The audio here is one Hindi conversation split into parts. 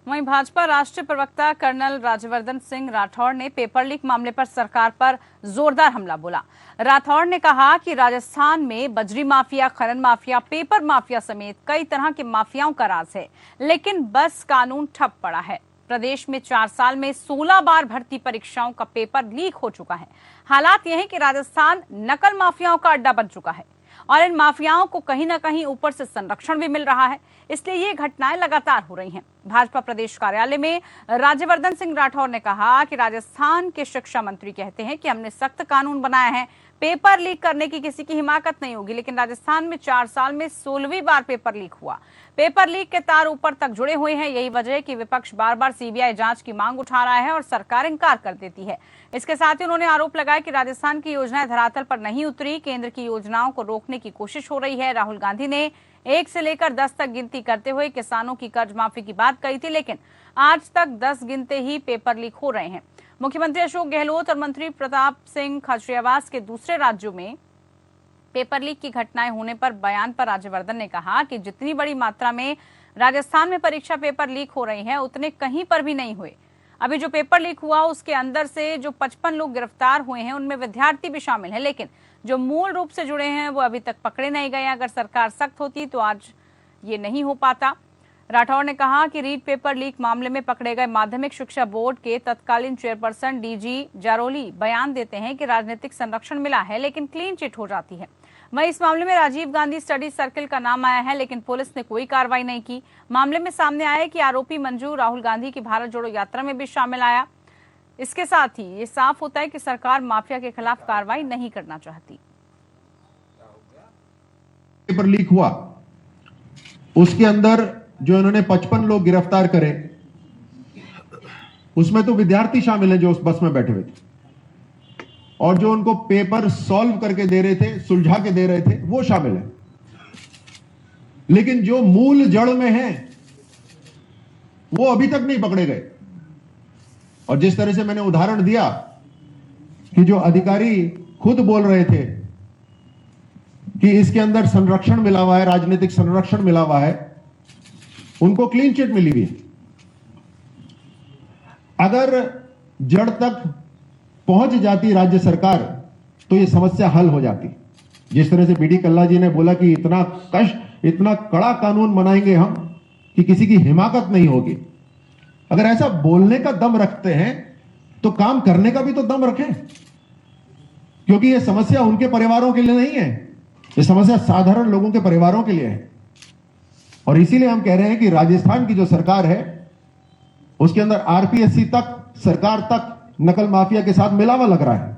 वहीं भाजपा राष्ट्रीय प्रवक्ता कर्नल राज्यवर्धन सिंह राठौड़ ने पेपर लीक मामले पर सरकार पर जोरदार हमला बोला। राठौड़ ने कहा कि राजस्थान में बजरी माफिया, खनन माफिया, पेपर माफिया समेत कई तरह के माफियाओं का राज है, लेकिन बस कानून ठप पड़ा है। प्रदेश में 4 साल में 16 बार भर्ती परीक्षाओं का पेपर लीक हो चुका है। हालात यह है कि राजस्थान नकल माफियाओं का अड्डा बन चुका है और इन माफियाओं को कहीं न कहीं ऊपर से संरक्षण भी मिल रहा है, इसलिए ये घटनाएं लगातार हो रही हैं। भाजपा प्रदेश कार्यालय में राज्यवर्धन सिंह राठौड़ ने कहा कि राजस्थान के शिक्षा मंत्री कहते हैं कि हमने सख्त कानून बनाया है, पेपर लीक करने की किसी की हिमाकत नहीं होगी, लेकिन राजस्थान में 4 साल में 16वीं बार पेपर लीक हुआ। पेपर लीक के तार ऊपर तक जुड़े हुए हैं। यही वजह है कि विपक्ष बार बार सीबीआई जांच की मांग उठा रहा है और सरकार इंकार कर देती है। इसके साथ ही उन्होंने आरोप लगाया कि राजस्थान की योजनाएं धरातल पर नहीं उतरी, केंद्र की योजनाओं को रोकने की कोशिश हो रही है। राहुल गांधी ने 1 से लेकर 10 तक गिनती करते हुए किसानों की कर्ज माफी की बात कही थी, लेकिन आज तक 10 गिनते ही पेपर लीक हो रहे हैं। मुख्यमंत्री अशोक गहलोत और मंत्री प्रताप सिंह खाचरियावास के दूसरे राज्यों में पेपर लीक की घटनाएं होने पर बयान पर राज्यवर्धन ने कहा कि जितनी बड़ी मात्रा में राजस्थान में परीक्षा पेपर लीक हो रही है, उतने कहीं पर भी नहीं हुए। अभी जो पेपर लीक हुआ उसके अंदर से जो 55 लोग गिरफ्तार हुए हैं, उनमें विद्यार्थी भी शामिल हैं, लेकिन जो मूल रूप से जुड़े हैं वो अभी तक पकड़े नहीं गए। अगर सरकार सख्त होती तो आज ये नहीं हो पाता। राठौड़ ने कहा कि रीट पेपर लीक मामले में पकड़े गए माध्यमिक शिक्षा बोर्ड के तत्कालीन चेयरपर्सन डीजी जारोली बयान देते हैं कि राजनीतिक संरक्षण मिला है, लेकिन क्लीन चिट हो जाती है। वहीं इस मामले में राजीव गांधी स्टडी सर्किल का नाम आया है, लेकिन पुलिस ने कोई कार्रवाई नहीं की। मामले में सामने आया कि आरोपी मंजू राहुल गांधी की भारत जोड़ो यात्रा में भी शामिल आया। इसके साथ ही ये साफ होता है कि सरकार माफिया के खिलाफ कार्रवाई नहीं करना चाहती। पेपर लीक हुआ, उसके अंदर जो इन्होंने 55 लोग गिरफ्तार करे, उसमें तो विद्यार्थी शामिल हैं जो उस बस में बैठे हुए थे, और जो उनको पेपर सॉल्व करके दे रहे थे, सुलझा के दे रहे थे, वो शामिल है। लेकिन जो मूल जड़ में है वो अभी तक नहीं पकड़े गए। और जिस तरह से मैंने उदाहरण दिया कि जो अधिकारी खुद बोल रहे थे कि इसके अंदर संरक्षण मिला हुआ है, राजनीतिक संरक्षण मिला हुआ है, उनको क्लीन चिट मिली हुई है। अगर जड़ तक पहुंच जाती राज्य सरकार तो ये समस्या हल हो जाती। जिस तरह से बीडी कल्ला जी ने बोला कि इतना कड़ा कानून बनाएंगे हम कि किसी की हिमाकत नहीं होगी। अगर ऐसा बोलने का दम रखते हैं तो काम करने का भी तो दम रखें, क्योंकि ये समस्या उनके परिवारों के लिए नहीं है, ये समस्या साधारण लोगों के परिवारों के लिए है। और इसीलिए हम कह रहे हैं कि राजस्थान की जो सरकार है उसके अंदर आरपीएससी तक, सरकार तक नकल माफिया के साथ मिलावा लग रहा है।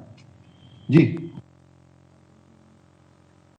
जी।